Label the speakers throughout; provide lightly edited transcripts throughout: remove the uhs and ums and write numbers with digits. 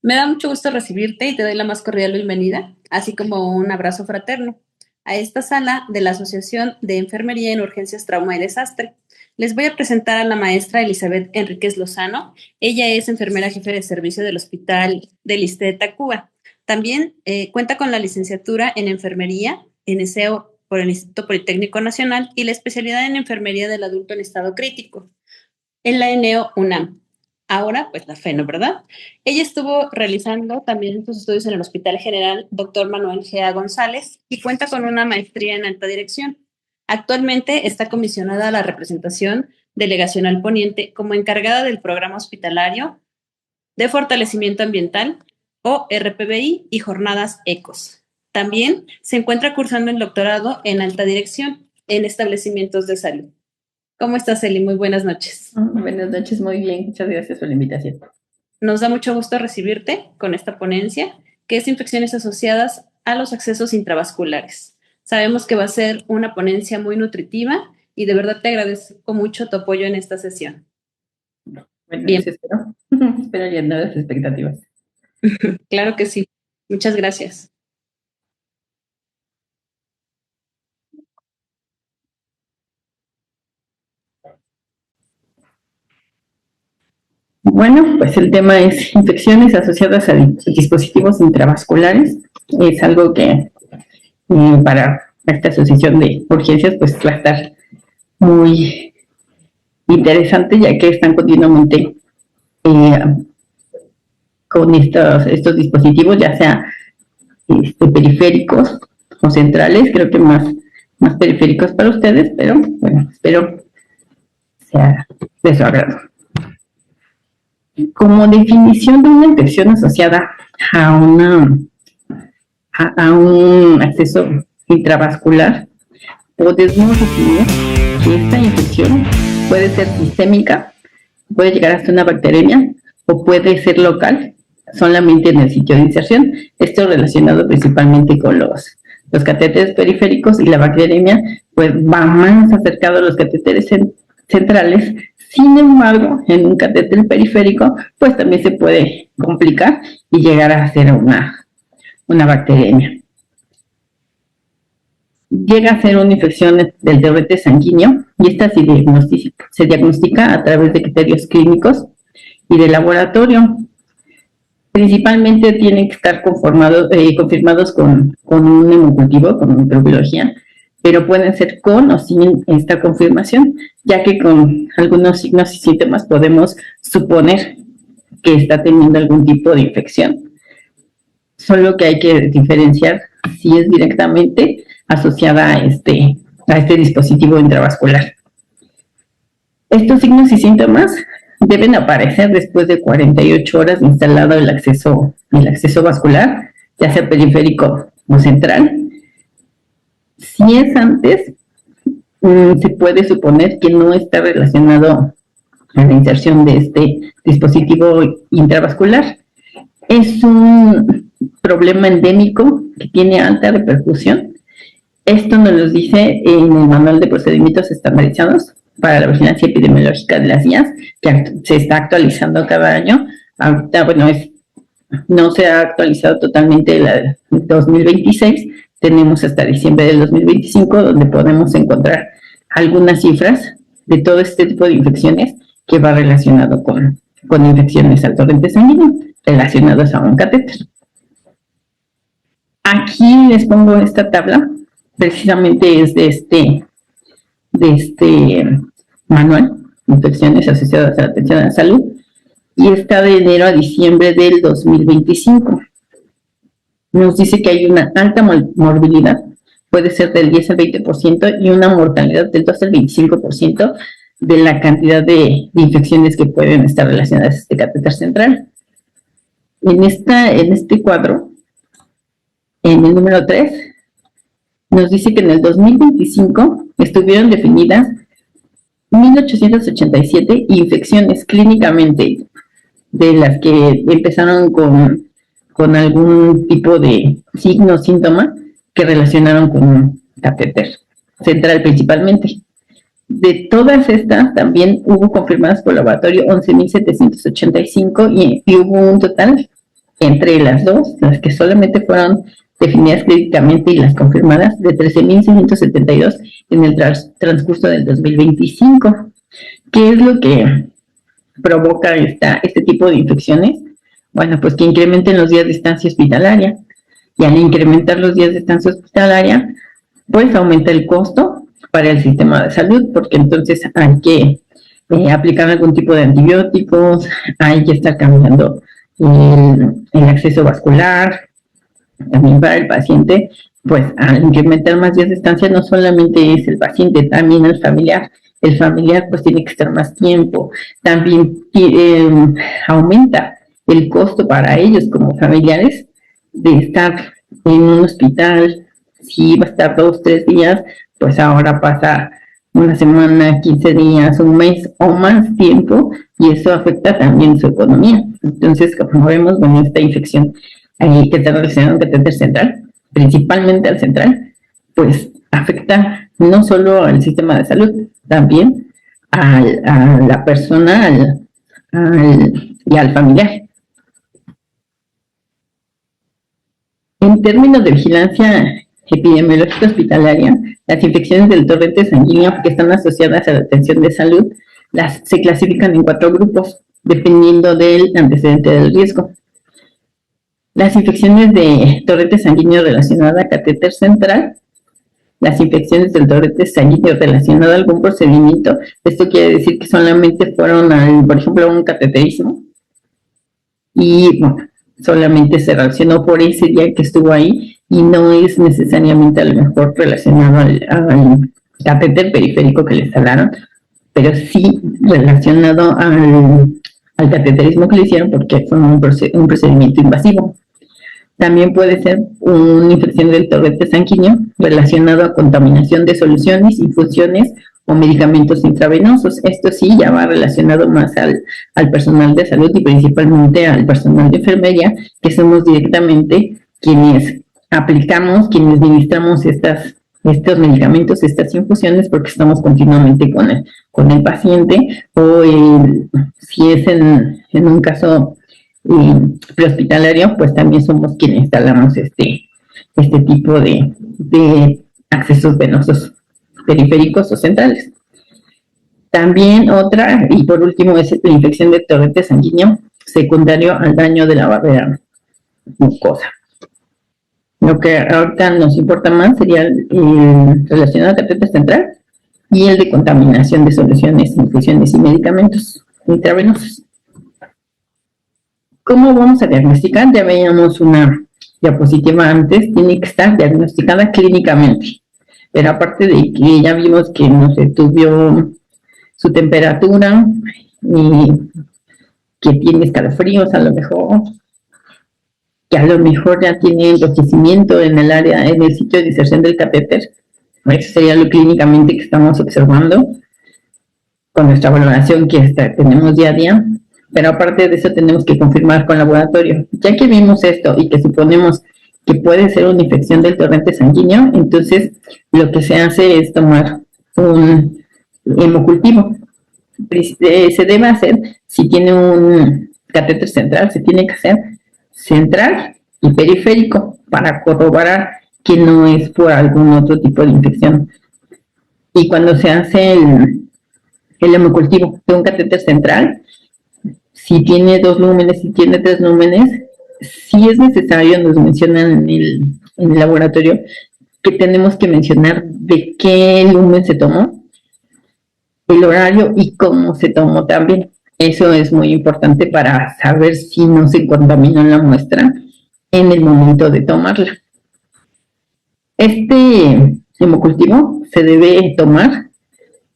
Speaker 1: Me da mucho gusto recibirte y te doy la más cordial bienvenida, así como un abrazo fraterno, a esta sala de la Asociación de Enfermería en Urgencias, Trauma y Desastre. Les voy a presentar a la maestra Elizabeth Enríquez Lozano. Ella es enfermera jefe de servicio del Hospital del ISSSTE de Tacuba. También cuenta con la licenciatura en Enfermería en ESEO por el Instituto Politécnico Nacional y la especialidad en Enfermería del Adulto en Estado Crítico en la ENEO UNAM. Ahora, pues la FENO, ¿verdad? Ella estuvo realizando también sus estudios en el Hospital General Dr. Manuel G.A. González y cuenta con una maestría en alta dirección. Actualmente está comisionada a la representación delegacional poniente como encargada del programa hospitalario de fortalecimiento ambiental o RPBI y jornadas ECOS. También se encuentra cursando el doctorado en alta dirección en establecimientos de salud. ¿Cómo estás, Eli? Muy buenas noches.
Speaker 2: Buenas noches, muy bien. Muchas gracias por la invitación.
Speaker 1: Nos da mucho gusto recibirte con esta ponencia, que es infecciones asociadas a los accesos intravasculares. Sabemos que va a ser una ponencia muy nutritiva y de verdad te agradezco mucho tu apoyo en esta sesión.
Speaker 2: Bueno, bien. Espero llenar las expectativas.
Speaker 1: Claro que sí. Muchas gracias.
Speaker 2: Bueno, pues el tema es infecciones asociadas a dispositivos intravasculares. Es algo que para esta asociación de urgencias pues va a estar muy interesante, ya que están continuamente con estos dispositivos, ya sea periféricos o centrales, creo que más periféricos para ustedes, pero bueno, espero sea de su agrado. Como definición de una infección asociada a un acceso intravascular, podemos definir que esta infección puede ser sistémica, puede llegar hasta una bacteremia o puede ser local, solamente en el sitio de inserción. Esto relacionado principalmente con los catéteres periféricos, y la bacteremia pues va más acercado a los catéteres centrales. Sin embargo, en un catéter periférico pues también se puede complicar y llegar a ser una bacteremia. Llega a ser una infección del torrente sanguíneo, y esta se diagnostica a través de criterios clínicos y de laboratorio. Principalmente tienen que estar confirmados con un hemocultivo, con microbiología, pero pueden ser con o sin esta confirmación, ya que con algunos signos y síntomas podemos suponer que está teniendo algún tipo de infección. Solo que hay que diferenciar si es directamente asociada a este dispositivo intravascular. Estos signos y síntomas deben aparecer después de 48 horas de instalado el acceso vascular, ya sea periférico o central. Si es antes, se puede suponer que no está relacionado a la inserción de este dispositivo intravascular. Es un problema endémico que tiene alta repercusión. Esto nos lo dice en el Manual de Procedimientos Estandarizados para la Vigilancia Epidemiológica de las guías, que se está actualizando cada año. Ahorita, bueno, no se ha actualizado totalmente la 2026, tenemos hasta diciembre del 2025, donde podemos encontrar algunas cifras de todo este tipo de infecciones que va relacionado con infecciones al torrente sanguíneo relacionadas a un catéter. Aquí les pongo esta tabla, precisamente es de este manual, infecciones asociadas a la atención a la salud, y está de enero a diciembre del 2025. Nos dice que hay una alta morbilidad, puede ser del 10 al 20%, y una mortalidad del 2 al 25% de la cantidad de infecciones que pueden estar relacionadas a este catéter central. En este cuadro, en el número 3, nos dice que en el 2025 estuvieron definidas 1,887 infecciones clínicamente, de las que empezaron con algún tipo de signo o síntoma que relacionaron con un catéter central principalmente. De todas estas, también hubo confirmadas por laboratorio 11,785 y hubo un total entre las dos, las que solamente fueron definidas clínicamente y las confirmadas, de 13.672 en el transcurso del 2025. ¿Qué es lo que provoca este tipo de infecciones? Bueno, pues que incrementen los días de estancia hospitalaria. Y al incrementar los días de estancia hospitalaria, pues aumenta el costo para el sistema de salud, porque entonces hay que aplicar algún tipo de antibióticos, hay que estar cambiando el acceso vascular. También para el paciente, pues al incrementar más días de estancia, no solamente es el paciente, también el familiar. El familiar pues tiene que estar más tiempo. También aumenta el costo para ellos como familiares de estar en un hospital. Si va a estar 2, 3 días, pues ahora pasa una semana, 15 días, un mes o más tiempo, y eso afecta también su economía. Entonces, como vemos, bueno, esta infección que está relacionada con catéter central, principalmente al central, pues afecta no solo al sistema de salud, también a la persona y al familiar. En términos de vigilancia epidemiológica hospitalaria, las infecciones del torrente sanguíneo que están asociadas a la atención de salud se clasifican en 4 grupos, dependiendo del antecedente del riesgo. Las infecciones de torrente sanguíneo relacionada a catéter central, las infecciones del torrente sanguíneo relacionado a algún procedimiento, esto quiere decir que solamente fueron, por ejemplo, un cateterismo, y bueno, solamente se relacionó por ese día que estuvo ahí, y no es necesariamente a lo mejor relacionado al catéter periférico que le instalaron, pero sí relacionado al cateterismo que le hicieron, porque fue un procedimiento invasivo. También puede ser una infección del torrente sanguíneo relacionado a contaminación de soluciones, infusiones o medicamentos intravenosos. Esto sí ya va relacionado más al personal de salud y principalmente al personal de enfermería, que somos directamente quienes aplicamos, quienes ministramos estos medicamentos, estas infusiones, porque estamos continuamente con el paciente, o si es en un caso prehospitalario, pues también somos quienes instalamos este tipo de accesos venosos periféricos o centrales. También otra, y por último, es la infección de torrente sanguíneo secundario al daño de la barrera mucosa. Lo que ahorita nos importa más sería el relacionado al catéter central y el de contaminación de soluciones, infusiones y medicamentos intravenosos. ¿Cómo vamos a diagnosticar? Ya veíamos una diapositiva antes, tiene que estar diagnosticada clínicamente. Pero aparte de que ya vimos que no se tuvo su temperatura y que tiene escalofríos a lo mejor, que a lo mejor ya tiene enrojecimiento en el sitio de inserción del catéter, eso sería lo clínicamente que estamos observando con nuestra valoración que tenemos día a día. Pero aparte de eso tenemos que confirmar con laboratorio. Ya que vimos esto y que suponemos que puede ser una infección del torrente sanguíneo, entonces lo que se hace es tomar un hemocultivo. Se debe hacer, si tiene un catéter central, se tiene que hacer central y periférico para corroborar que no es por algún otro tipo de infección. Y cuando se hace el hemocultivo de un catéter central, si tiene 2 lúmenes, si tiene 3 lúmenes, sí es necesario, nos mencionan en el laboratorio, que tenemos que mencionar de qué lumen se tomó, el horario y cómo se tomó también. Eso es muy importante para saber si no se contaminó la muestra en el momento de tomarla. Este hemocultivo se debe tomar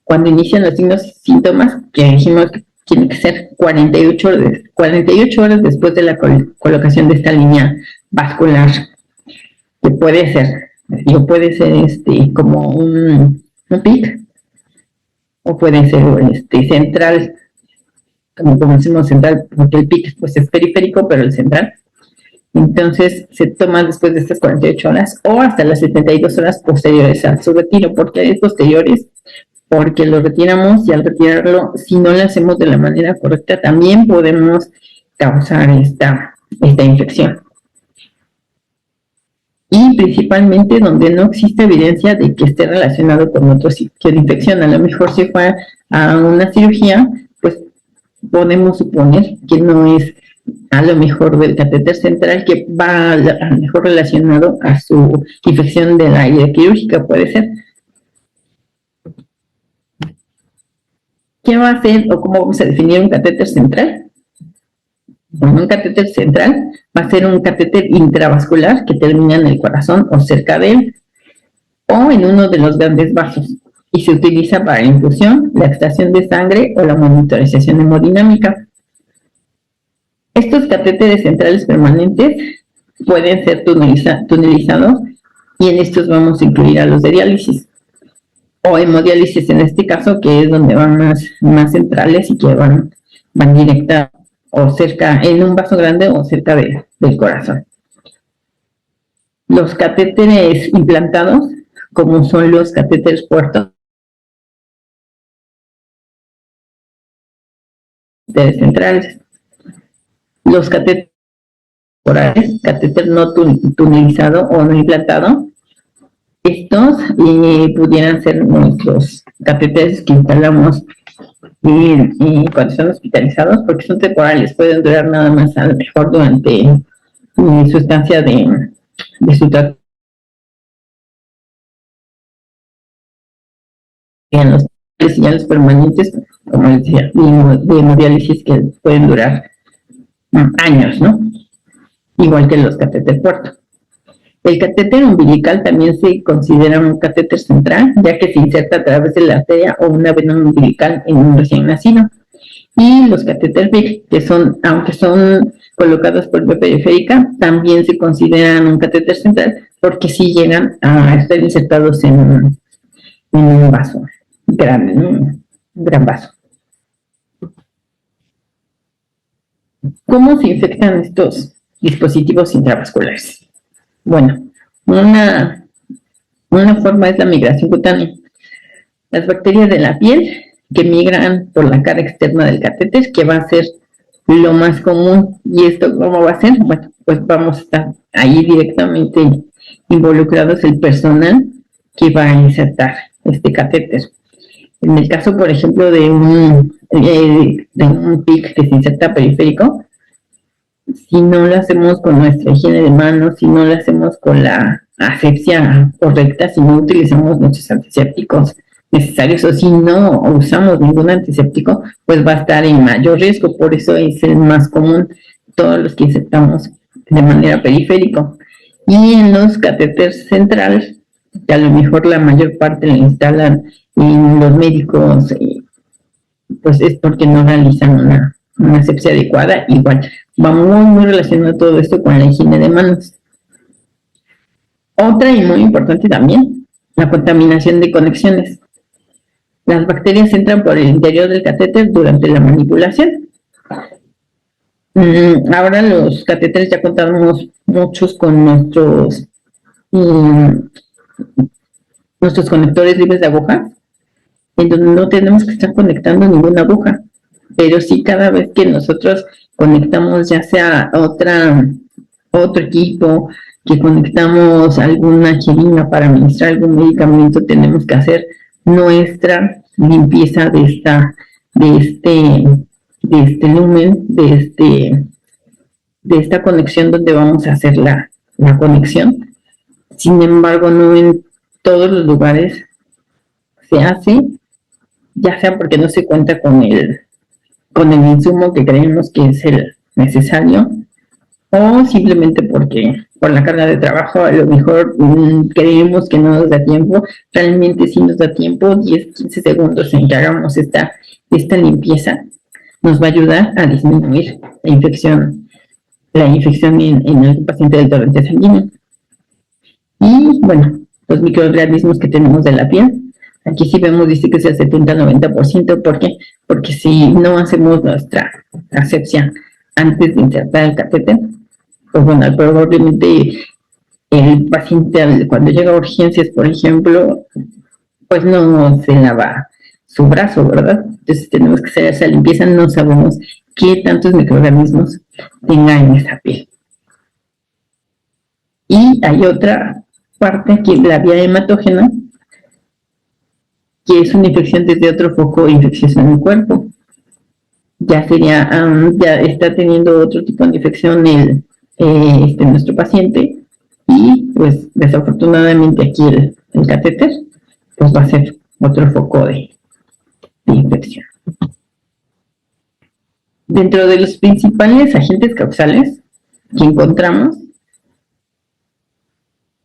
Speaker 2: cuando inician los signos y síntomas, que dijimos que tiene que ser 48 horas después de la colocación de esta línea vascular, que puede ser como un PIC, o puede ser central, como decimos central, porque el PIC pues es periférico, pero el central. Entonces se toma después de estas 48 horas o hasta las 72 horas posteriores a su retiro. ¿Por qué posteriores? Porque lo retiramos y al retirarlo, si no lo hacemos de la manera correcta, también podemos causar esta esta infección. Y principalmente donde no existe evidencia de que esté relacionado con otro sitio de infección. A lo mejor si fue a una cirugía, pues podemos suponer que no es a lo mejor del catéter central, que va a lo mejor relacionado a su infección de la herida quirúrgica, puede ser. ¿Qué va a hacer o cómo vamos a definir un catéter central? Bueno, un catéter central va a ser un catéter intravascular que termina en el corazón o cerca de él, o en uno de los grandes vasos, y se utiliza para la infusión, la extracción de sangre o la monitorización hemodinámica. Estos catéteres centrales permanentes pueden ser tunelizados, y en estos vamos a incluir a los de diálisis o hemodiálisis en este caso, que es donde van más centrales y que van directa o cerca, en un vaso grande o cerca del corazón. Los catéteres implantados, como son los catéteres puertos centrales, los catéteres orales, catéter no tunelizado o no implantado, estos pudieran ser nuestros catéteres que instalamos cuando están hospitalizados, porque son temporales, pueden durar nada más a lo mejor durante su estancia de su tratamiento. En los ya los permanentes, como les decía, de hemodiálisis, que pueden durar años, ¿no? Igual que los catéter puerto. El catéter umbilical también se considera un catéter central, ya que se inserta a través de la arteria o una vena umbilical en un recién nacido. Y los catéter PIC, que son, aunque son colocados por vía periférica, también se consideran un catéter central, porque sí llegan a estar insertados en un vaso grande, ¿no? Un gran vaso. ¿Cómo se infectan estos dispositivos intravasculares? Bueno, una forma es la migración cutánea. Las bacterias de la piel que migran por la cara externa del catéter, que va a ser lo más común. ¿Y esto cómo va a ser? Bueno, pues vamos a estar ahí directamente involucrados el personal que va a insertar este catéter. En el caso, por ejemplo, de un PIC que se inserta periférico, si no lo hacemos con nuestra higiene de manos, si no lo hacemos con la asepsia correcta, si no utilizamos nuestros antisépticos necesarios o si no usamos ningún antiséptico, pues va a estar en mayor riesgo. Por eso es el más común, todos los que insertamos de manera periférica. Y en los catéteres centrales, que a lo mejor la mayor parte la instalan en los médicos, pues es porque no realizan una asepsia adecuada. Igual va muy relacionado todo esto con la higiene de manos. Otra y muy importante también, la contaminación de conexiones. Las bacterias entran por el interior del catéter durante la manipulación. Ahora los catéteres ya contamos muchos con nuestros conectores libres de aguja, en donde no tenemos que estar conectando ninguna aguja, pero sí cada vez que nosotros conectamos ya sea otro equipo, que conectamos alguna jeringa para administrar algún medicamento, tenemos que hacer nuestra limpieza de este lumen, de esta conexión donde vamos a hacer la conexión. Sin embargo, no en todos los lugares se hace, ya sea porque no se cuenta con el insumo que creemos que es el necesario, o simplemente porque por la carga de trabajo a lo mejor creemos que no nos da tiempo. Realmente sí nos da tiempo. 10-15 segundos en que hagamos esta limpieza nos va a ayudar a disminuir la infección en el paciente del torrente sanguíneo. Y bueno, los microorganismos que tenemos de la piel, aquí sí vemos, dice que es el 70-90%. ¿Por qué? Porque si no hacemos nuestra asepsia antes de insertar el catéter, pues bueno, probablemente el paciente cuando llega a urgencias, por ejemplo, pues no se lava su brazo, ¿verdad? Entonces tenemos que hacer esa limpieza. No sabemos qué tantos microorganismos tenga en esa piel. Y hay otra parte que es la vía hematógena, que es una infección desde otro foco infeccioso en el cuerpo. Ya sería, ya está teniendo otro tipo de infección nuestro paciente, y pues desafortunadamente aquí el catéter pues va a ser otro foco de infección. Dentro de los principales agentes causales que encontramos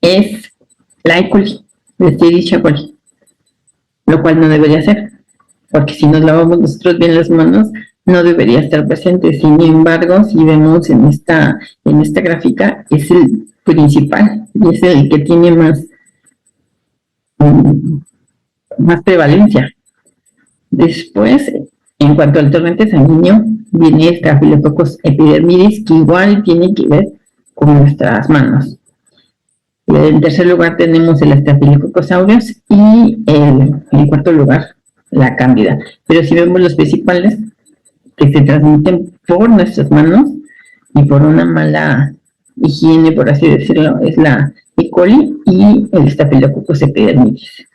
Speaker 2: es la E. coli, la Escherichia coli, lo cual no debería ser, porque si nos lavamos nosotros bien las manos, no debería estar presente. Sin embargo, si vemos en esta gráfica, es el principal y es el que tiene más prevalencia. Después, en cuanto al torrente sanguíneo, viene Staphylococcus epidermidis, que igual tiene que ver con nuestras manos. En tercer lugar tenemos el Staphylococcus aureus y en cuarto lugar la cándida. Pero si vemos los principales que se transmiten por nuestras manos y por una mala higiene, por así decirlo, es la E. coli y el Staphylococcus epidermidis.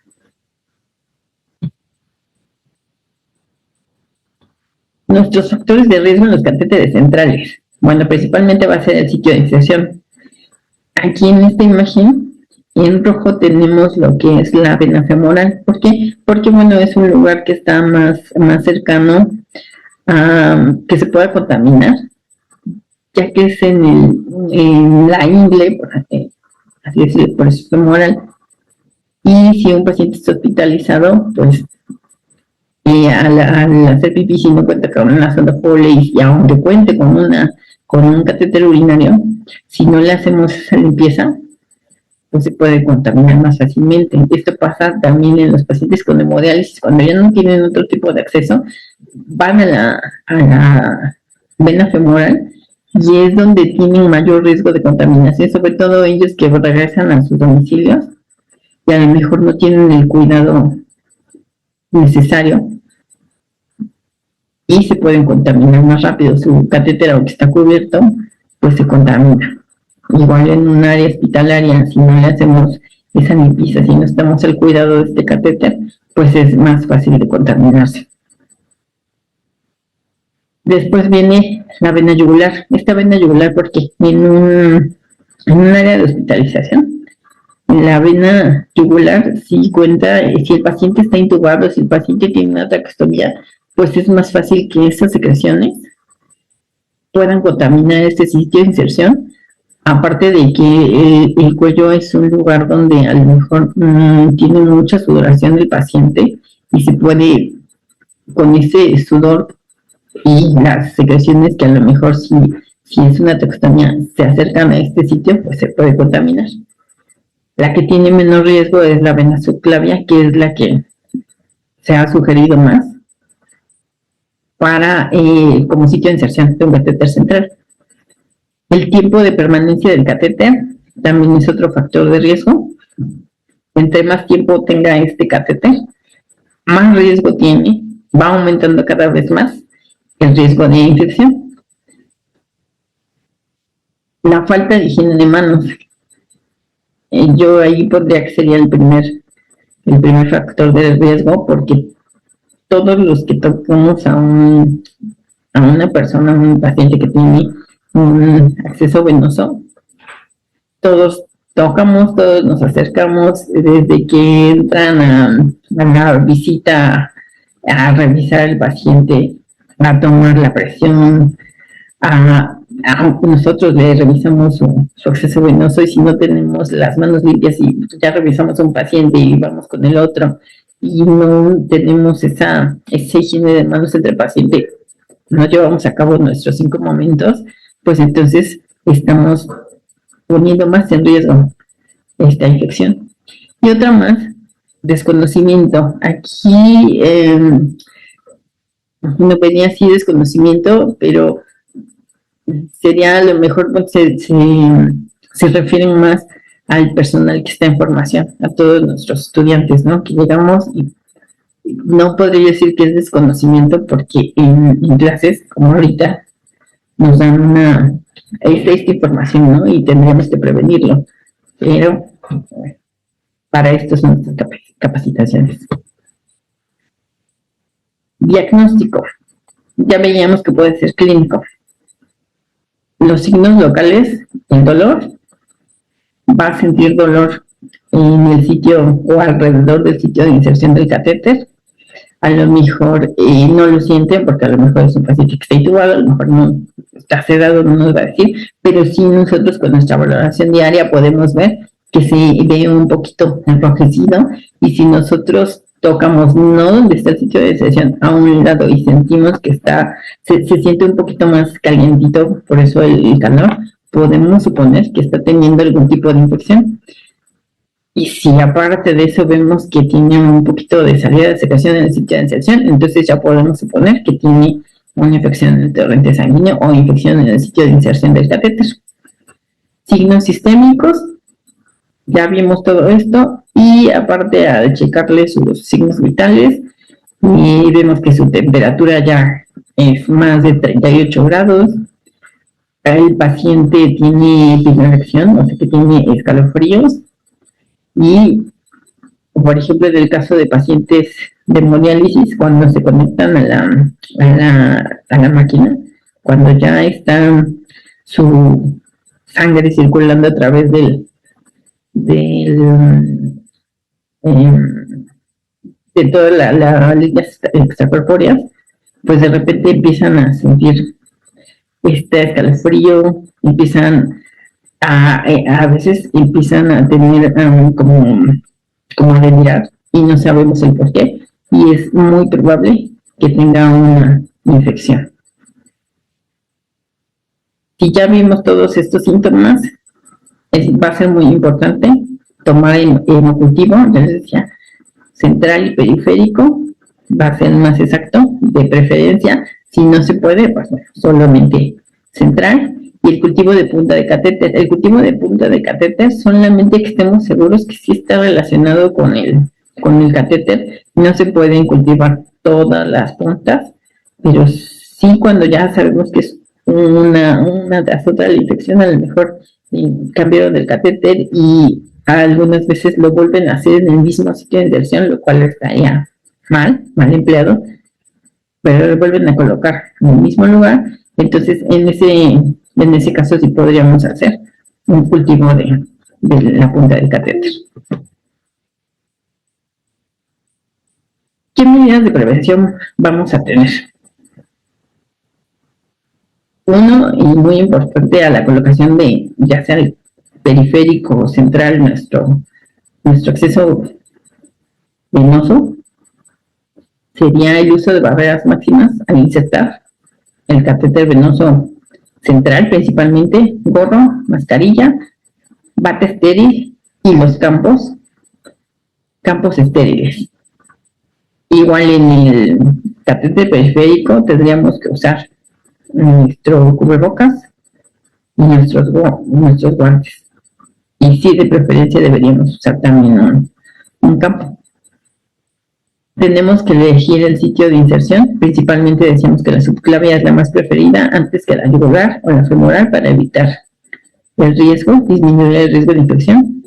Speaker 2: Nuestros factores de riesgo en los catéteres centrales. Bueno, principalmente va a ser el sitio de inserción. Aquí en esta imagen, en rojo tenemos lo que es la vena femoral. ¿Por qué? Porque, bueno, es un lugar que está más cercano a que se pueda contaminar, ya que es en la ingle, así decirlo, por eso femoral. Y si un paciente está hospitalizado, pues al hacer pipí, si no cuenta con una sonda Foley, y aunque cuente con un catéter urinario, si no le hacemos esa limpieza, pues se puede contaminar más fácilmente. Esto pasa también en los pacientes con hemodiálisis, cuando ya no tienen otro tipo de acceso, van a la vena femoral y es donde tienen mayor riesgo de contaminación, sobre todo ellos que regresan a sus domicilios y a lo mejor no tienen el cuidado necesario y se pueden contaminar más rápido. Su catéter, aunque está cubierto, pues se contamina. Igual en un área hospitalaria, si no le hacemos esa limpieza, si no estamos al cuidado de este catéter, pues es más fácil de contaminarse. Después viene la vena yugular. Esta vena yugular, porque en un área de hospitalización, la vena yugular sí cuenta, si el paciente está intubado, si el paciente tiene una traqueostomía, pues es más fácil que esas secreciones puedan contaminar este sitio de inserción. Aparte de que el cuello es un lugar donde a lo mejor tiene mucha sudoración del paciente y se puede, con ese sudor y las secreciones que a lo mejor si es una traqueostomía se acercan a este sitio, pues se puede contaminar. La que tiene menor riesgo es la vena subclavia, que es la que se ha sugerido más para como sitio de inserción de un catéter central. El tiempo de permanencia del catéter también es otro factor de riesgo. Entre más tiempo tenga este catéter, más riesgo tiene, va aumentando cada vez más el riesgo de infección. La falta de higiene de manos. Yo ahí pondría que sería el primer factor de riesgo, porque todos los que tocamos a una persona, a un paciente que tiene un acceso venoso, todos tocamos, todos nos acercamos, desde que entran a la visita a revisar al paciente, a tomar la presión, nosotros le revisamos su acceso venoso, y si no tenemos las manos limpias y ya revisamos a un paciente y vamos con el otro y no tenemos esa higiene de manos entre el paciente, no llevamos a cabo nuestros 5 momentos, pues entonces estamos poniendo más en riesgo esta infección. Y otra más, desconocimiento. Aquí no venía así desconocimiento, pero sería a lo mejor se refieren más al personal que está en formación, a todos nuestros estudiantes, ¿no? Que llegamos y no podría decir que es desconocimiento, porque en clases, como ahorita, nos dan esta información, ¿no? Y tendríamos que prevenirlo. Pero para esto son nuestras capacitaciones. Diagnóstico. Ya veíamos que puede ser clínico. Los signos locales, el dolor, va a sentir dolor en el sitio o alrededor del sitio de inserción del catéter. A lo mejor no lo sienten porque a lo mejor es un paciente que está intubado, a lo mejor no está sedado, no nos va a decir, pero sí nosotros con nuestra valoración diaria podemos ver que se ve un poquito enrojecido, y si nosotros tocamos no donde está el sitio de inserción, a un lado, y sentimos que se siente un poquito más calientito, por eso el calor, podemos suponer que está teniendo algún tipo de infección. Y si aparte de eso vemos que tiene un poquito de salida de secreción en el sitio de inserción, entonces ya podemos suponer que tiene una infección en el torrente sanguíneo o infección en el sitio de inserción del catéter. Signos sistémicos, ya vimos todo esto, y aparte al checarle sus signos vitales, y vemos que su temperatura ya es más de 38 grados, el paciente tiene fibrilación, o sea que tiene escalofríos, y por ejemplo en el caso de pacientes de hemodiálisis, cuando se conectan a la máquina, cuando ya está su sangre circulando a través de todas las líneas extracorpóreas, pues de repente empiezan a sentir este escalofrío, empiezan a veces empiezan a tener como a delirar, y no sabemos el por qué, y es muy probable que tenga una infección. Si ya vimos todos estos síntomas, va a ser muy importante tomar el hemocultivo, ya les decía, central y periférico, va a ser más exacto, de preferencia. Si no se puede, pues solamente central. Y el cultivo de punta de catéter. El cultivo de punta de catéter, solamente que estemos seguros que sí está relacionado con el catéter. No se pueden cultivar todas las puntas, pero sí cuando ya sabemos que es una tras otra la infección, a lo mejor cambiaron del catéter y algunas veces lo vuelven a hacer en el mismo sitio de inserción, lo cual estaría mal empleado, pero lo vuelven a colocar en el mismo lugar. Entonces en ese caso sí podríamos hacer un cultivo de la punta del catéter. ¿Qué medidas de prevención vamos a tener? Uno, y muy importante, a la colocación de ya sea el periférico o central, nuestro acceso venoso, sería el uso de barreras máximas al insertar el catéter venoso central, principalmente gorro, mascarilla, bata estéril y los campos estériles. Igual en el catéter periférico tendríamos que usar nuestro cubrebocas y nuestros guantes. Y sí, de preferencia deberíamos usar también un campo. Tenemos que elegir el sitio de inserción. Principalmente decíamos que la subclavia es la más preferida antes que la yugular o la femoral para evitar el riesgo, disminuir el riesgo de infección.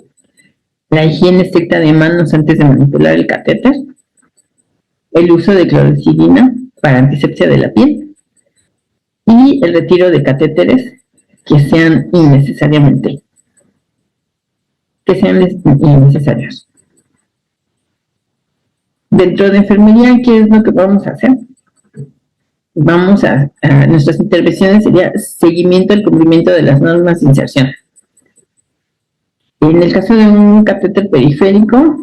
Speaker 2: La higiene estricta de manos antes de manipular el catéter. El uso de clorexidina para antisepsia de la piel. Y el retiro de catéteres que sean innecesarios. Dentro de enfermería, ¿qué es lo que vamos a hacer? Nuestras intervenciones sería seguimiento al cumplimiento de las normas de inserción. En el caso de un catéter periférico,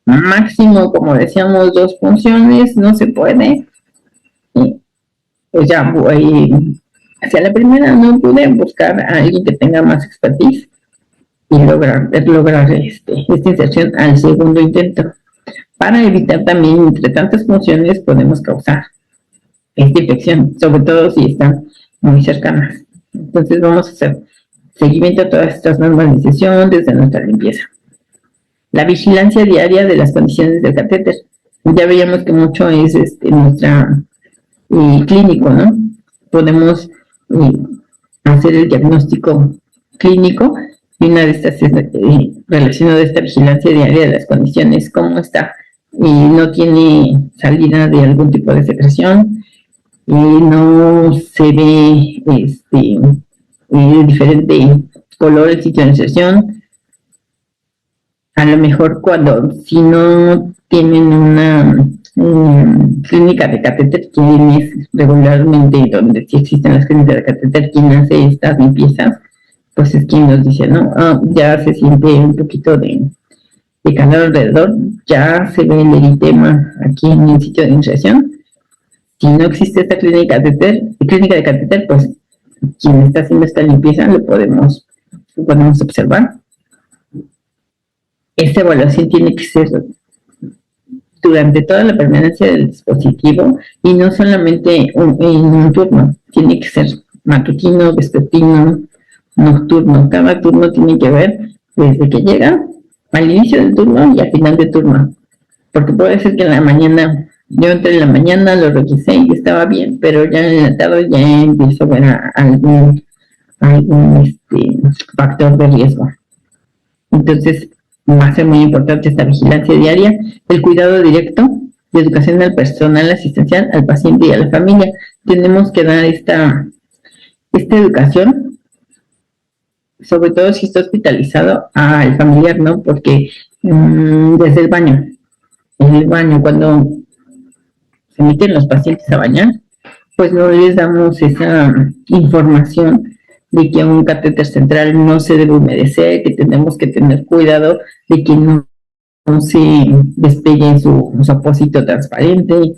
Speaker 2: máximo, como decíamos, 2 funciones, no se puede. Pues ya hacia la primera no pude buscar a alguien que tenga más expertise y lograr esta inserción al segundo intento. Para evitar también, entre tantas funciones, podemos causar esta infección, sobre todo si están muy cercanas. Entonces vamos a hacer seguimiento a todas estas normas de inserción desde nuestra limpieza. La vigilancia diaria de las condiciones del catéter. Ya veíamos que mucho es nuestra clínico, ¿no? Podemos hacer el diagnóstico clínico, y una de estas es relacionada a esta vigilancia diaria de las condiciones, cómo está, y no tiene salida de algún tipo de secreción, no se ve diferente color el sitio de inserción. A lo mejor si no tienen una clínica de catéter, quien es regularmente donde sí existen las clínicas de catéter, quien hace estas limpiezas, pues es quien nos dice, ¿no? Ya se siente un poquito de calor alrededor, ya se ve el eritema aquí en el sitio de inserción. Si no existe esta clínica de catéter, pues quien está haciendo esta limpieza lo podemos observar. Esta evaluación tiene que ser durante toda la permanencia del dispositivo y no solamente en un turno, tiene que ser matutino, vespertino, nocturno. Cada turno tiene que ver desde que llega al inicio del turno y al final del turno, porque puede ser que en la mañana, yo entré en la mañana, lo revisé y estaba bien, pero ya en la tarde ya empiezo a ver algún factor de riesgo. Entonces va a ser muy importante esta vigilancia diaria, el cuidado directo de educación al personal asistencial, al paciente y a la familia. Tenemos que dar esta educación, sobre todo si está hospitalizado, al familiar, ¿no? Porque desde el baño, cuando se meten los pacientes a bañar, pues no les damos esa información de que un catéter central no se debe humedecer, que tenemos que tener cuidado de que no se despegue su apósito transparente,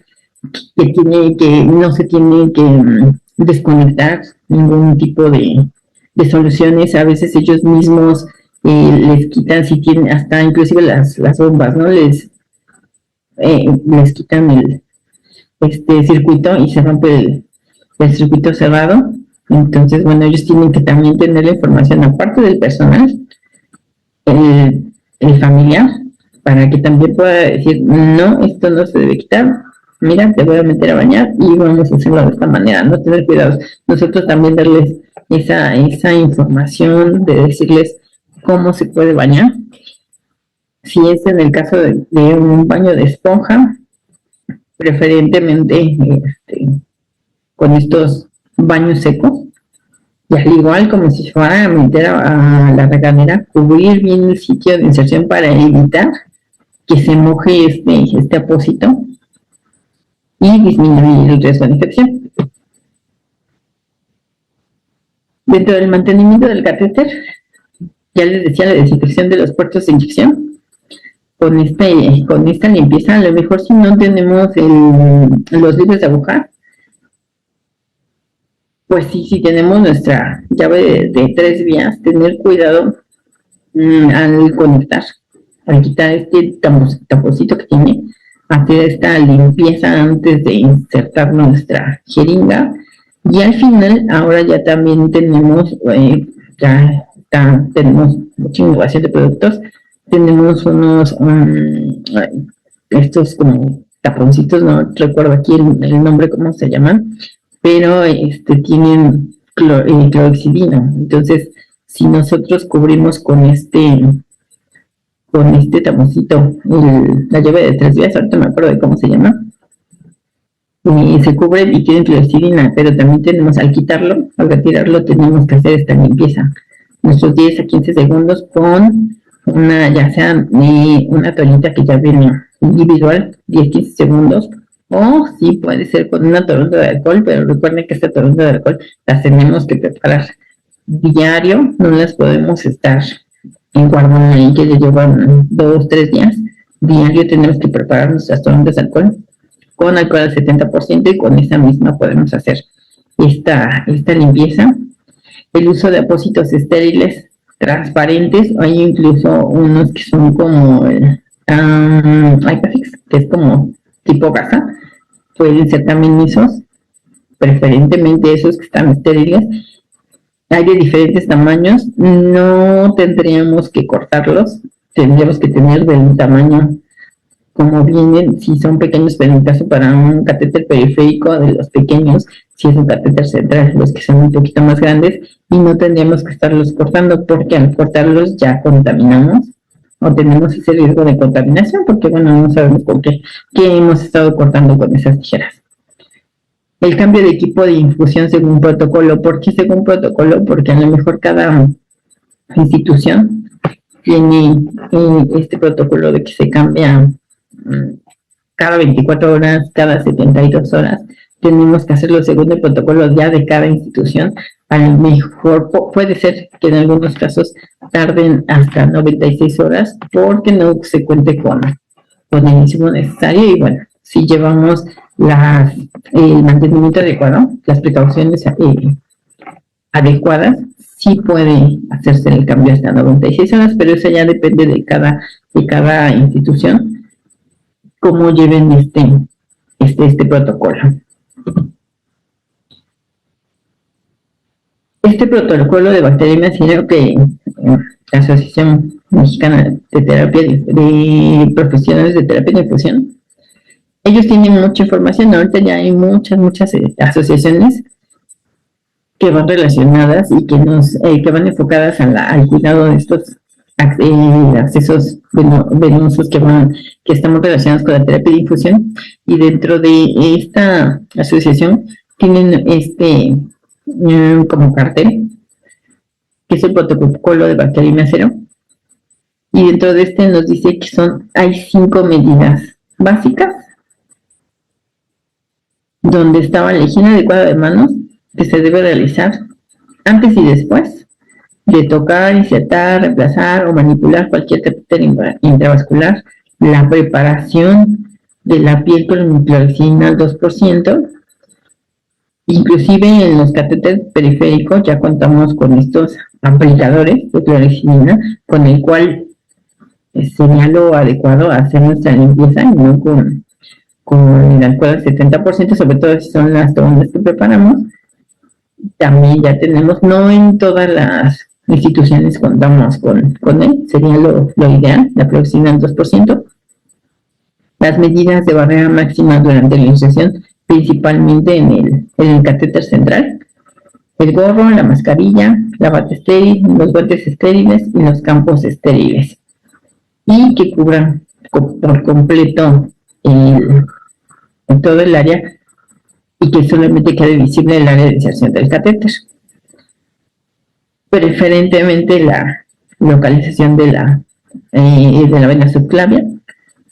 Speaker 2: que no se tiene que desconectar ningún tipo de soluciones. A veces ellos mismos les quitan, si tienen, hasta inclusive las bombas, ¿no? Les quitan el circuito y se rompe el circuito cerrado. Entonces, bueno, ellos tienen que también tener la información, aparte del personal, el familiar, para que también pueda decir, no, esto no se debe quitar, mira, te voy a meter a bañar y vamos a hacerlo de esta manera, no tener cuidados. Nosotros también darles esa información de decirles cómo se puede bañar. Si es en el caso de un baño de esponja, preferentemente con estos baños secos, y al igual como si fuera a meter a la regadera, cubrir bien el sitio de inserción para evitar que se moje este apósito y disminuir el riesgo de infección. Dentro del mantenimiento del catéter, ya les decía, la desinfección de los puertos de inyección. Con esta limpieza, a lo mejor si no tenemos los libros de aguja, pues sí, si tenemos nuestra llave de 3 vías, tener cuidado al conectar, al quitar este taponcito que tiene, hacer esta limpieza antes de insertar nuestra jeringa. Y al final, ahora ya también tenemos, tenemos mucha innovación de productos. Tenemos unos, estos como taponcitos, no recuerdo aquí el nombre, cómo se llaman, pero tienen clorexidina. Entonces, si nosotros cubrimos con este taponcito la llave de 3 vías, ahorita me acuerdo de cómo se llama, se cubre y tiene clorexidina, pero también tenemos, al quitarlo, al retirarlo, tenemos que hacer esta limpieza. Nuestros 10 a 15 segundos con ya sea una toallita que ya viene individual, 10-15 segundos, o sí puede ser con una toronja de alcohol, pero recuerden que esta toronja de alcohol las tenemos que preparar diario, no las podemos estar guardando ahí que ya llevan 2-3 días. Diario tenemos que preparar nuestras toronjas de alcohol con alcohol al 70%, y con esa misma podemos hacer esta limpieza. El uso de apósitos estériles transparentes, hay incluso unos que son como Ipafix, que es como tipo gasa, pueden ser también lisos, preferentemente esos que están estériles. Hay de diferentes tamaños, no tendríamos que cortarlos, tendríamos que tener del tamaño como vienen. Si son pequeños, pero en caso para un catéter periférico de los pequeños, si es un catéter central, los que son un poquito más grandes, y no tendríamos que estarlos cortando, porque al cortarlos ya contaminamos o tenemos ese riesgo de contaminación, porque bueno, no sabemos por qué hemos estado cortando con esas tijeras. El cambio de equipo de infusión según protocolo. ¿Por qué según protocolo? Porque a lo mejor cada institución tiene este protocolo de que se cambia cada 24 horas, cada 72 horas. Tenemos que hacerlo según el protocolo ya de cada institución. A lo mejor puede ser que en algunos casos tarden hasta 96 horas porque no se cuente con el insumo necesario. Y bueno, si llevamos el mantenimiento adecuado, las precauciones adecuadas, sí puede hacerse el cambio hasta 96 horas, pero eso ya depende de cada institución, cómo lleven este protocolo. Este protocolo de bacteriemia ciero que la Asociación Mexicana de Terapia de Profesionales de Terapia de Infusión, ellos tienen mucha información. Ahorita ya hay muchas asociaciones que van relacionadas y que van enfocadas al cuidado de estos accesos venosos que estamos relacionados con la terapia de infusión. Y dentro de esta asociación tienen como cartel, que es el protocolo de bacteriemia cero, y dentro de nos dice que hay 5 medidas básicas, donde estaba la higiene adecuada de manos, que se debe realizar antes y después de tocar, insertar, reemplazar o manipular cualquier catéter intravascular, la preparación de la piel con clorexidina al 2%, inclusive en los catéteres periféricos ya contamos con estos aplicadores de clorexidina, con el cual sería lo adecuado hacer nuestra limpieza y no con el alcohol al 70%, sobre todo si son las toallas que preparamos. También ya tenemos, no en todas las instituciones contamos con él, sería lo ideal, la clorexidina al 2%. Las medidas de barrera máxima durante la iniciación, principalmente en el catéter central, el gorro, la mascarilla, la bata estéril, los guantes estériles y los campos estériles, y que cubran por completo en todo el área y que solamente quede visible el área de inserción del catéter. Preferentemente la localización de la vena subclavia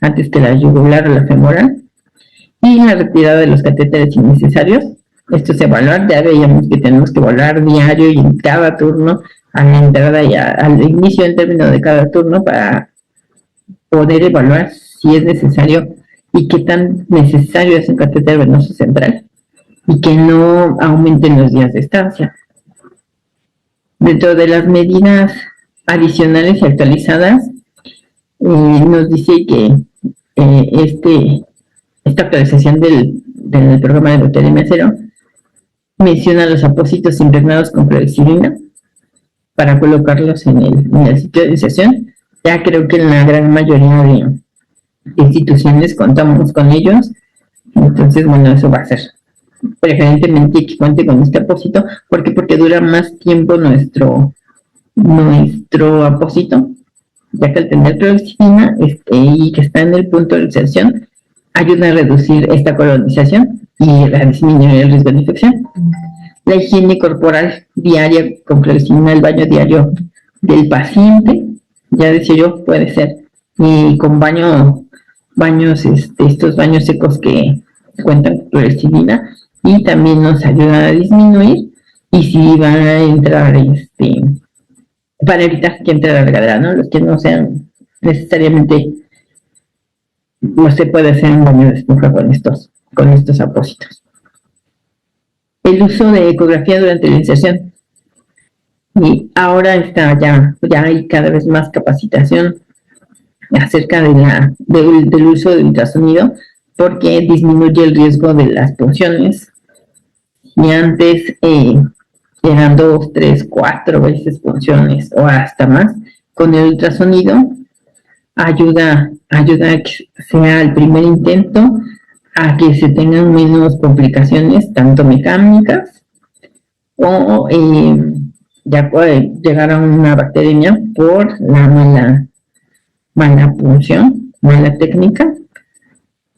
Speaker 2: antes que la yugular o la femoral, y la retirada de los catéteres innecesarios. Esto es evaluar, ya veíamos que tenemos que evaluar diario y en cada turno, a la entrada y al inicio del término de cada turno, para poder evaluar si es necesario y qué tan necesario es un catéter venoso central y que no aumenten los días de estancia. Dentro de las medidas adicionales y actualizadas, nos dice que esta actualización del programa de bacteriemia cero menciona los apósitos impregnados con clorexidina para colocarlos en el sitio de iniciación. Ya creo que en la gran mayoría de instituciones contamos con ellos, entonces bueno, eso va a ser preferentemente que cuente con este apósito. ¿Por qué? Porque dura más tiempo nuestro apósito, ya que al tener clorexidina y que está en el punto de inserción, ayuda a reducir esta colonización y a disminuir el riesgo de infección. La higiene corporal diaria con clorexidina, el baño diario del paciente, ya decía yo, puede ser con estos baños secos que cuentan con clorexidina, y también nos ayuda a disminuir, y si van a entrar para evitar que entre la regadera, ¿no? Los que no sean necesariamente, no se puede hacer un baño de esponja con estos apósitos. El uso de ecografía durante la inserción. Y ahora ya hay cada vez más capacitación acerca del uso del ultrasonido, porque disminuye el riesgo de las punciones. Y antes eran 2, 3, 4 veces punciones o hasta más, con el ultrasonido ayuda a que sea el primer intento a que se tengan menos complicaciones, tanto mecánicas o ya puede llegar a una bacteremia por la mala punción, mala técnica.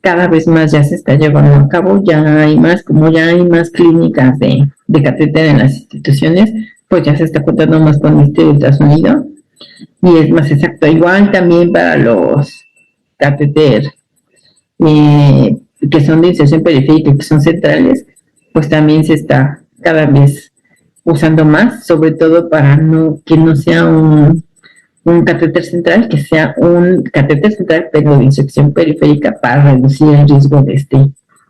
Speaker 2: Cada vez más ya se está llevando a cabo, ya hay más, como ya hay más clínicas de catéter en las instituciones, pues ya se está contando más con este ultrasonido y es más exacto. Igual también para los catéter que son de inserción periférica, que son centrales, pues también se está cada vez usando más, sobre todo para que no sea un catéter central, que sea un catéter central, pero de inyección periférica para reducir el riesgo de esta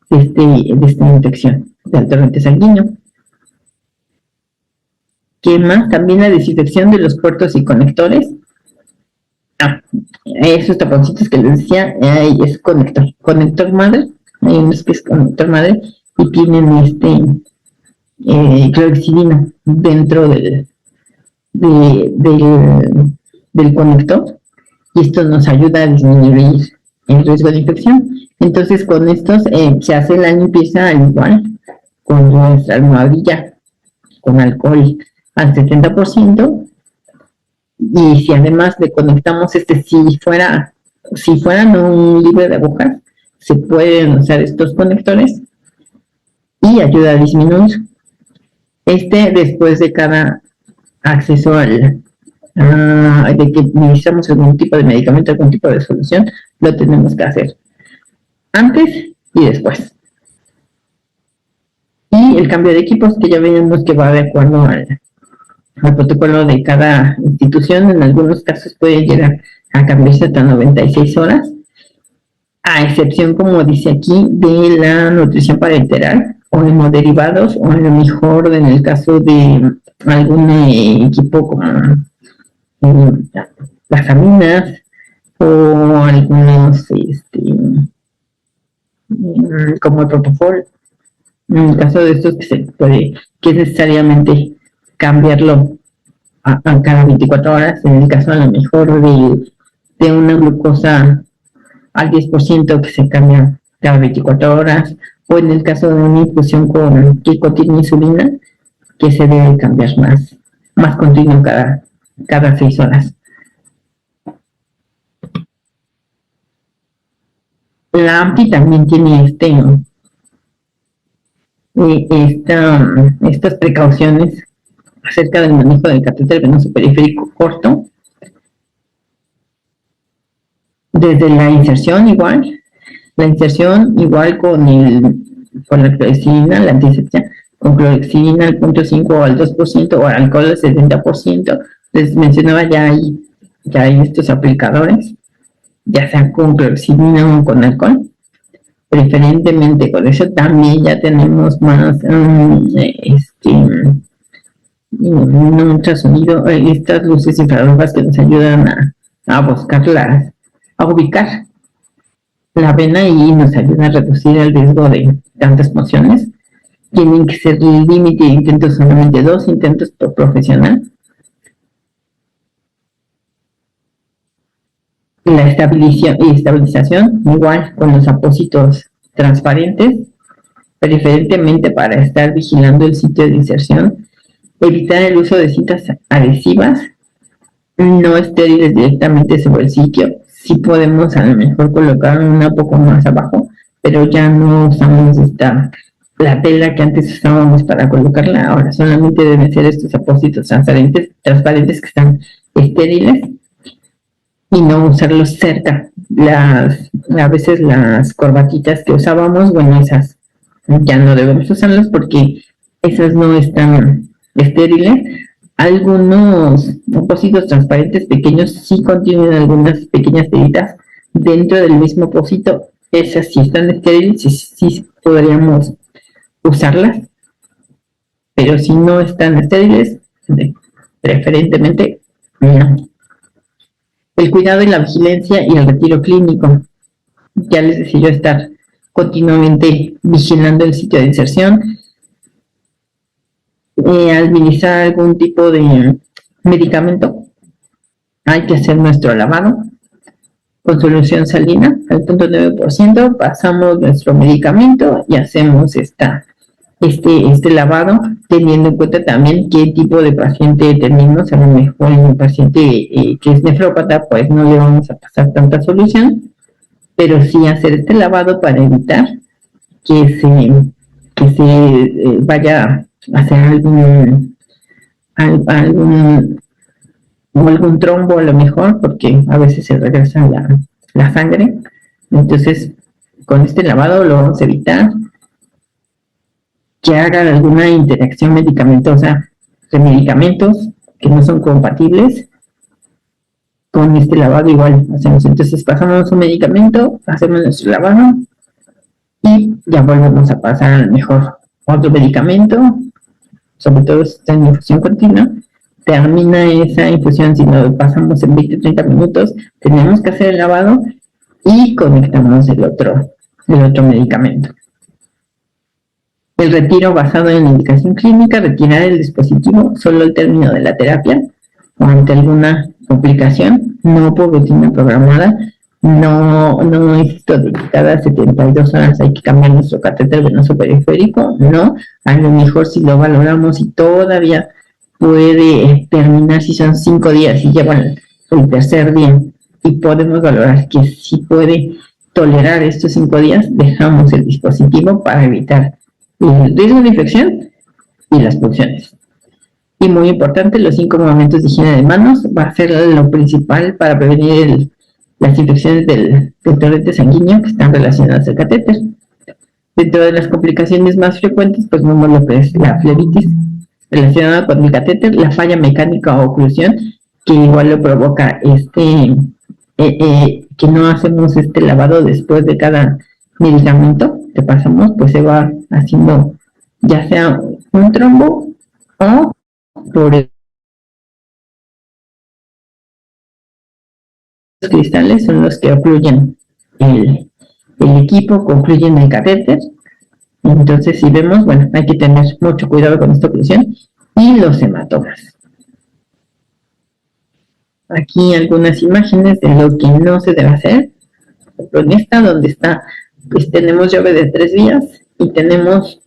Speaker 2: infección del torrente sanguíneo. ¿Qué más? También la desinfección de los puertos y conectores. Esos taponcitos que les decía, es conector madre, hay unos que es conector madre y tienen clorexidina dentro del conector, y esto nos ayuda a disminuir el riesgo de infección. Entonces con estos se hace la limpieza al igual con nuestra almohadilla con alcohol al 70%, y si además le conectamos si fuera no un libre de agujas, se pueden usar estos conectores y ayuda a disminuir. Después de cada acceso de que necesitamos algún tipo de medicamento, algún tipo de solución, lo tenemos que hacer antes y después. Y el cambio de equipos, que ya vemos que va de acuerdo al protocolo de cada institución. En algunos casos puede llegar a cambiarse hasta 96 horas, a excepción, como dice aquí, de la nutrición parenteral o hemoderivados, o a lo mejor en el caso de algún equipo como las aminas o algunos como el propofol. En el caso de estos que es necesariamente cambiarlo a cada 24 horas, en el caso a lo mejor de una glucosa al 10% que se cambia cada 24 horas, o en el caso de una infusión que contiene insulina, que se debe cambiar más continuo cada 6 horas. La AMPI también tiene estas precauciones acerca del manejo del catéter venoso periférico corto, desde la inserción igual con la clorexidina, la antisepsia, con clorexidina al 0.5 o al 2% o alcohol al 70%. Les mencionaba, ya hay estos aplicadores, ya sea con clorexidina o con alcohol. Preferentemente con eso también ya tenemos más un ultrasonido, estas luces infrarrojas que nos ayudan a ubicar la vena y nos ayudan a reducir el riesgo de tantas mociones. Tienen que ser el límite de intentos solamente 2 intentos por profesional. La estabilización igual con los apósitos transparentes, preferentemente para estar vigilando el sitio de inserción. Evitar el uso de cintas adhesivas no estériles directamente sobre el sitio. Sí podemos a lo mejor colocar una poco más abajo, pero ya no usamos la tela que antes usábamos para colocarla. Ahora solamente deben ser estos apósitos transparentes que están estériles, y no usarlos cerca. A veces las corbatitas que usábamos, bueno, esas ya no debemos usarlas porque esas no están estériles. Algunos apósitos transparentes pequeños sí contienen algunas pequeñas tiritas dentro del mismo apósito. Esas sí están estériles y sí podríamos usarlas, pero si no están estériles, preferentemente no. El cuidado y la vigilancia y el retiro clínico. Ya les decía yo, estar continuamente vigilando el sitio de inserción, administrar algún tipo de medicamento, hay que hacer nuestro lavado, con solución salina al 0.9%, pasamos nuestro medicamento y hacemos este lavado, teniendo en cuenta también qué tipo de paciente tenemos. A lo mejor en un paciente que es nefrópata, pues no le vamos a pasar tanta solución, pero sí hacer este lavado para evitar que se vaya a hacer algún trombo a lo mejor, porque a veces se regresa la sangre. Entonces, con este lavado lo vamos a evitar que haga alguna interacción medicamentosa de medicamentos que no son compatibles. Con este lavado igual hacemos, entonces pasamos un medicamento, hacemos nuestro lavado y ya volvemos a pasar a lo mejor otro medicamento, sobre todo si está en infusión continua. Termina esa infusión, si lo pasamos en 20-30 minutos, tenemos que hacer el lavado y conectamos el otro medicamento. El retiro basado en la indicación clínica, retirar el dispositivo solo al término de la terapia o ante alguna complicación, no por rutina programada, no es esto de que cada 72 horas hay que cambiar nuestro catéter venoso periférico, no, a lo mejor si lo valoramos y todavía puede terminar, si son 5 días y llevan el tercer día y podemos valorar que si puede tolerar estos 5 días, dejamos el dispositivo para evitar el riesgo de infección y las pulsiones. Y muy importante, los 5 momentos de higiene de manos va a ser lo principal para prevenir las infecciones del torrente sanguíneo que están relacionadas al catéter. Dentro de las complicaciones más frecuentes, pues vemos lo que es la flebitis relacionada con el catéter, la falla mecánica o oclusión, que igual lo provoca que no hacemos este lavado después de cada medicamento que pasamos, pues se va haciendo ya sea un trombo o por los cristales son los que ocluyen el equipo, que ocluyen el catéter. Entonces, si vemos, bueno, hay que tener mucho cuidado con esta oclusión y los hematomas. Aquí algunas imágenes de lo que no se debe hacer. En esta, donde está, pues tenemos llave de 3 vías y tenemos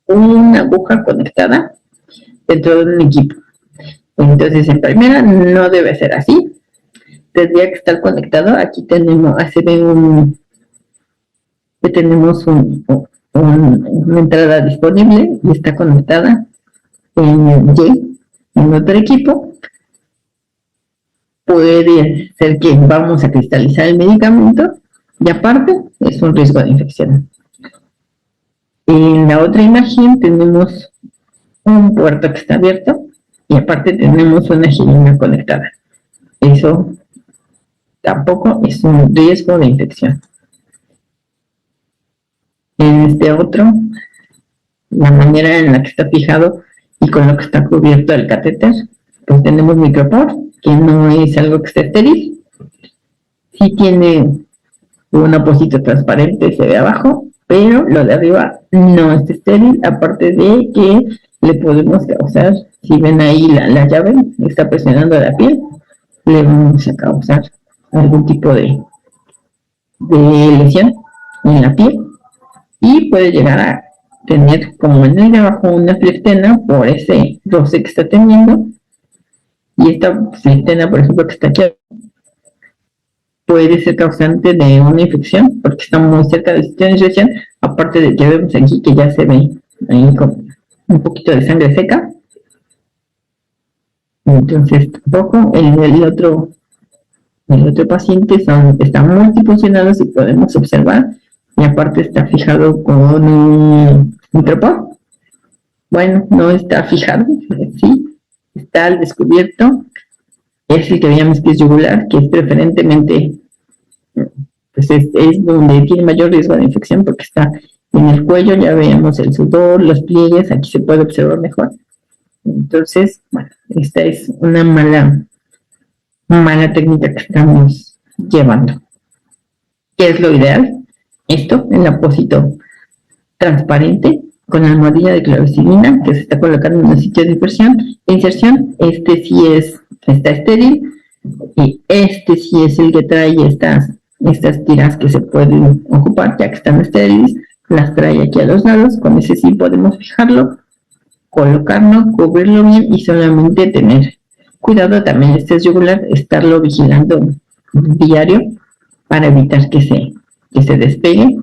Speaker 2: una aguja conectada dentro de un equipo. Entonces, en primera, no debe ser así. Tendría que estar conectado. Aquí tenemos, tenemos una entrada disponible y está conectada en otro equipo. Puede ser que vamos a cristalizar el medicamento y aparte es un riesgo de infección. En la otra imagen tenemos un puerto que está abierto y aparte tenemos una jeringa conectada. Eso tampoco es un riesgo de infección. En este otro, la manera en la que está fijado y con lo que está cubierto el catéter, pues tenemos micropor, que no es algo que esté estéril. Sí tiene un apósito transparente, se ve abajo, pero lo de arriba no está estéril, aparte de que le podemos causar, si ven ahí la llave, está presionando la piel, le vamos a causar algún tipo de lesión en la piel y puede llegar a tener como en el de abajo una fleftena por ese roce que está teniendo, y esta fleftena, por ejemplo, que está aquí, puede ser causante de una infección porque está muy cerca del sitio de infección, aparte de que vemos aquí que ya se ve ahí con un poquito de sangre seca. Entonces tampoco el otro paciente está multifuncionado, si podemos observar, y aparte está fijado con un micropor. Bueno, no está fijado, sí, está al descubierto. Es el que veíamos que es yugular, que es preferentemente, pues es donde tiene mayor riesgo de infección porque está en el cuello, ya veamos el sudor, los pliegues, aquí se puede observar mejor. Entonces, bueno, esta es una mala técnica que estamos llevando. ¿Qué es lo ideal? Esto, el apósito transparente con la almohadilla de clorexidina que se está colocando en el sitio de inserción. Este sí está estéril, Y este sí es el que trae estas tiras que se pueden ocupar, ya que están estériles, las trae aquí a los lados. Con ese sí podemos fijarlo, colocarlo, cubrirlo bien y solamente tener cuidado también este es yugular, estarlo vigilando diario para evitar que se despegue.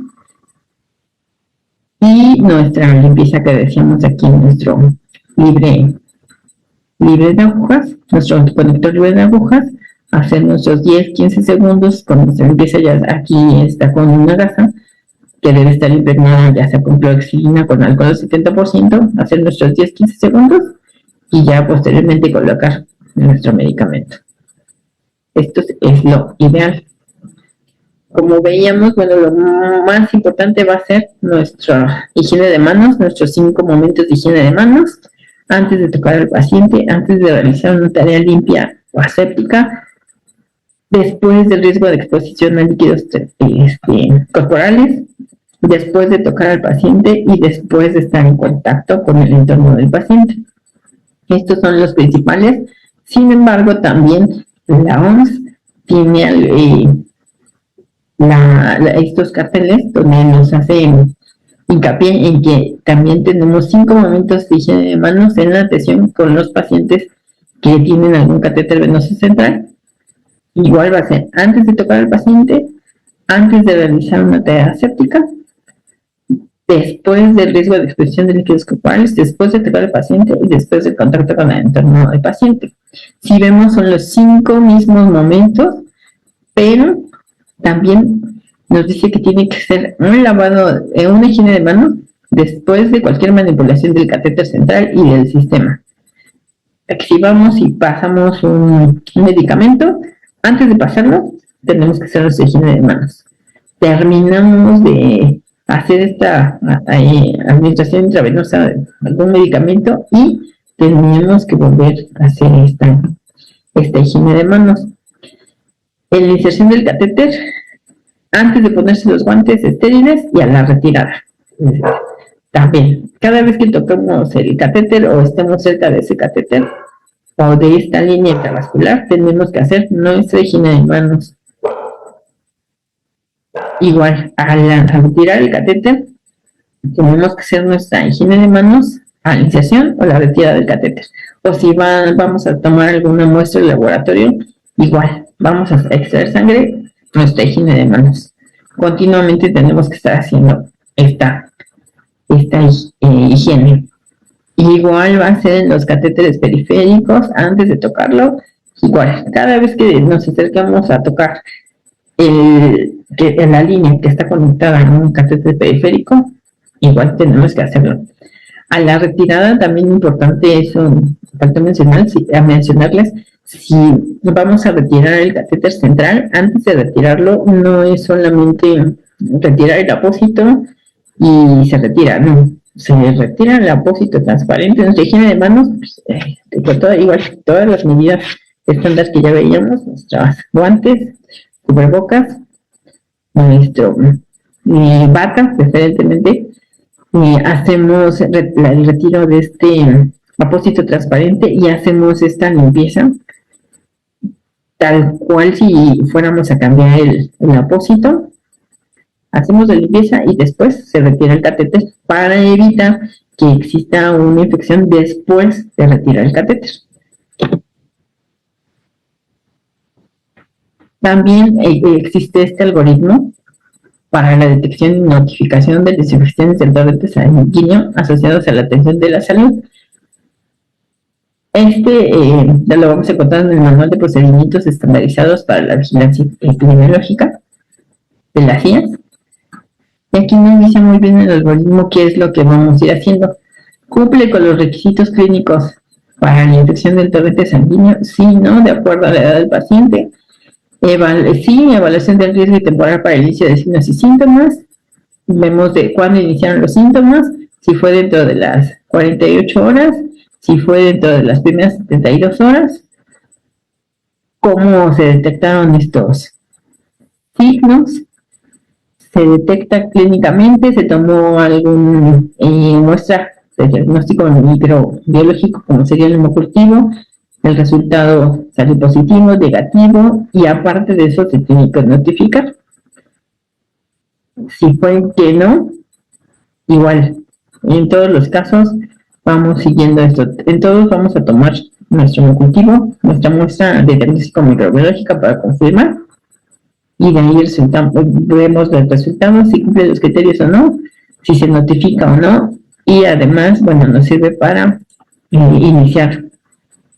Speaker 2: Y nuestra limpieza que decíamos aquí en nuestro libre de agujas, nuestro conector libre de agujas, hacer nuestros 10-15 segundos. Cuando se empieza ya aquí está con una gasa que debe estar impregnada ya sea con clorexidina, con alcohol del 70%, hacer nuestros 10-15 segundos y ya posteriormente colocar nuestro medicamento. Esto es lo ideal. Como veíamos, bueno, lo más importante va a ser nuestra higiene de manos, nuestros 5 momentos de higiene de manos, antes de tocar al paciente, antes de realizar una tarea limpia o aséptica, después del riesgo de exposición a líquidos corporales, después de tocar al paciente y después de estar en contacto con el entorno del paciente. Estos son los principales. Sin embargo, también la OMS tiene estos carteles donde nos hacen hincapié en que también tenemos 5 momentos de higiene de manos en la atención con los pacientes que tienen algún catéter venoso central. Igual va a ser antes de tocar al paciente, antes de realizar una tarea aséptica, después del riesgo de exposición de líquidos corporales, después de tocar al paciente y después del contacto con el entorno del paciente. Si vemos, son los 5 mismos momentos, pero también nos dice que tiene que ser un lavado, una higiene de manos después de cualquier manipulación del catéter central y del sistema. Si vamos y pasamos un medicamento, antes de pasarlo, tenemos que hacer nuestra higiene de manos. Terminamos de hacer esta administración intravenosa de algún medicamento y tenemos que volver a hacer esta higiene de manos. En la inserción del catéter, antes de ponerse los guantes estériles y a la retirada. También, cada vez que toquemos el catéter o estemos cerca de ese catéter o de esta línea intravascular, tenemos que hacer nuestra higiene de manos. Igual, al retirar el catéter, tenemos que hacer nuestra higiene de manos a la inserción o la retirada del catéter. O si vamos a tomar alguna muestra del laboratorio, igual, vamos a extraer sangre, nuestra higiene de manos. Continuamente tenemos que estar haciendo esta higiene. Igual va a ser en los catéteres periféricos, antes de tocarlo, igual, cada vez que nos acercamos a tocar en la línea que está conectada a un catéter periférico, igual tenemos que hacerlo. A la retirada también importante eso, falta mencionarles, si vamos a retirar el catéter central, antes de retirarlo no es solamente retirar el apósito y se retira, no, se retira el apósito transparente. Nuestra higiene de manos, con todas las medidas estándar que ya veíamos, nuestros guantes, cubrebocas, nuestro bata, preferentemente, hacemos el retiro de este apósito transparente y hacemos esta limpieza tal cual si fuéramos a cambiar el apósito. Hacemos la limpieza y después se retira el catéter para evitar que exista una infección después de retirar el catéter. También existe este algoritmo para la detección y notificación de desinfecciones del torrente sanguíneo asociados a la atención de la salud. Lo vamos a encontrar en el manual de procedimientos estandarizados para la vigilancia epidemiológica de la CIENS. Y aquí nos dice muy bien el algoritmo qué es lo que vamos a ir haciendo. Cumple con los requisitos clínicos para la infección del torrente sanguíneo, sí, no, de acuerdo a la edad del paciente. Sí, evaluación del riesgo y temporal para el inicio de signos y síntomas. Vemos de cuándo iniciaron los síntomas, si fue dentro de las 48 horas, si fue dentro de las primeras 72 horas, cómo se detectaron estos signos, se detecta clínicamente, se tomó alguna muestra de diagnóstico microbiológico, como sería el hemocultivo, el resultado sale positivo, negativo, y aparte de eso se tiene que notificar. Si fue que no, igual, en todos los casos vamos siguiendo esto. En todos vamos a tomar nuestro cultivo, nuestra muestra de diagnóstico microbiológica para confirmar, y de ahí vemos los resultados, si cumple los criterios o no, si se notifica o no, y además, bueno, nos sirve para iniciar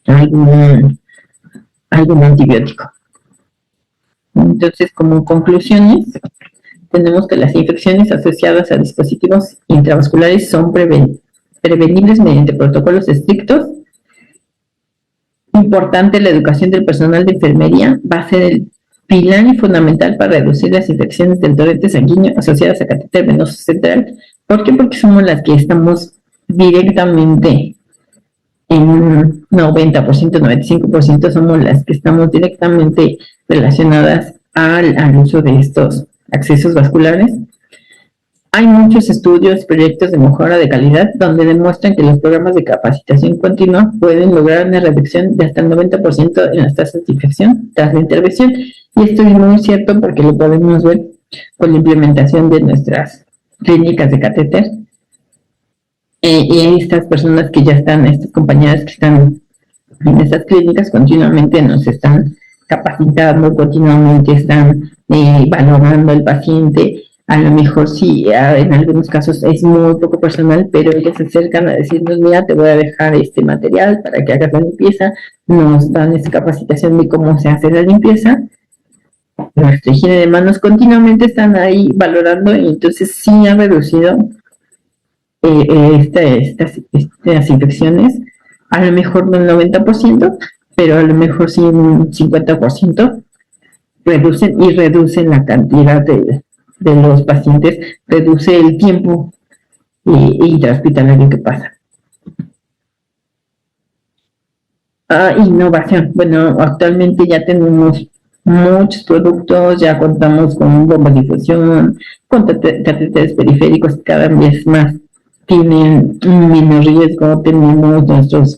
Speaker 2: algún antibiótico. Entonces, como conclusiones, tenemos que las infecciones asociadas a dispositivos intravasculares son prevenibles mediante protocolos estrictos. Importante, la educación del personal de enfermería va a ser el pilar y fundamental para reducir las infecciones del torrente sanguíneo asociadas a catéter venoso central. ¿Por qué? Porque somos las que estamos directamente en un 90%, 95% somos las que estamos directamente relacionadas al uso de estos accesos vasculares. Hay muchos estudios, proyectos de mejora de calidad donde demuestran que los programas de capacitación continua pueden lograr una reducción de hasta el 90% en las tasas de infección tras la intervención. Y esto es muy cierto porque lo podemos ver con la implementación de nuestras clínicas de catéter. Y estas personas que ya están, estas compañeras que están en estas clínicas continuamente nos están capacitando, continuamente están valorando al paciente. A lo mejor sí, en algunos casos es muy poco personal, pero ellos se acercan a decirnos, mira, te voy a dejar este material para que hagas la limpieza, nos dan esta capacitación de cómo se hace la limpieza. Nuestra higiene de manos continuamente están ahí valorando, y entonces sí han reducido estas infecciones, a lo mejor no el 90%, pero a lo mejor sí un 50%, reducen la cantidad de los pacientes, reduce el tiempo intrahospitalario que pasa. Innovación. Bueno, actualmente ya tenemos muchos productos, ya contamos con bombas de difusión, con catéteres periféricos que cada vez más tienen un menor riesgo. Tenemos nuestros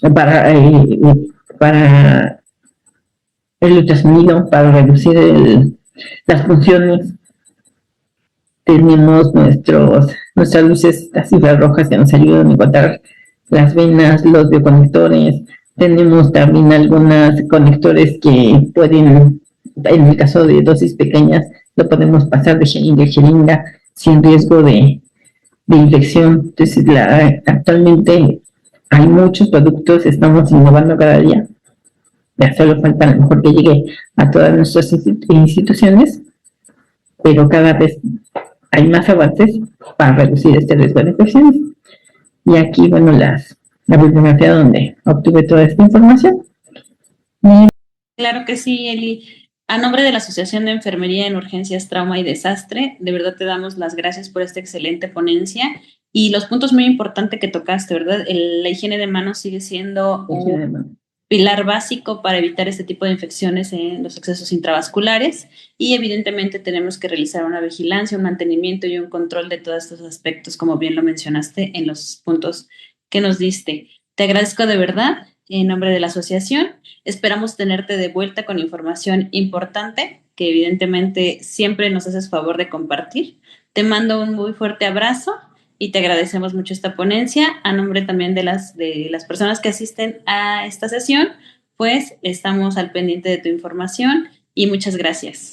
Speaker 2: para el ultrasonido, para reducir las funciones. Tenemos nuestras luces, las infrarrojas, que nos ayudan a encontrar las venas, los bioconectores. Tenemos también algunos conectores que pueden, en el caso de dosis pequeñas, lo podemos pasar de jeringa a jeringa sin riesgo de infección. Entonces, actualmente hay muchos productos, estamos innovando cada día. Ya solo falta a lo mejor que llegue a todas nuestras instituciones, pero cada vez hay más avances para reducir este riesgo de infecciones. Y aquí, bueno, la bibliografía donde obtuve toda esta información.
Speaker 1: Claro que sí, Eli. A nombre de la Asociación de Enfermería en Urgencias, Trauma y Desastre, de verdad te damos las gracias por esta excelente ponencia y los puntos muy importantes que tocaste, ¿verdad? La higiene de manos sigue siendo un pilar básico para evitar este tipo de infecciones en los accesos intravasculares, y evidentemente tenemos que realizar una vigilancia, un mantenimiento y un control de todos estos aspectos, como bien lo mencionaste en los puntos que nos diste. Te agradezco de verdad en nombre de la asociación. Esperamos tenerte de vuelta con información importante que evidentemente siempre nos haces favor de compartir. Te mando un muy fuerte abrazo y te agradecemos mucho esta ponencia. A nombre también de las personas que asisten a esta sesión, pues estamos al pendiente de tu información y muchas gracias.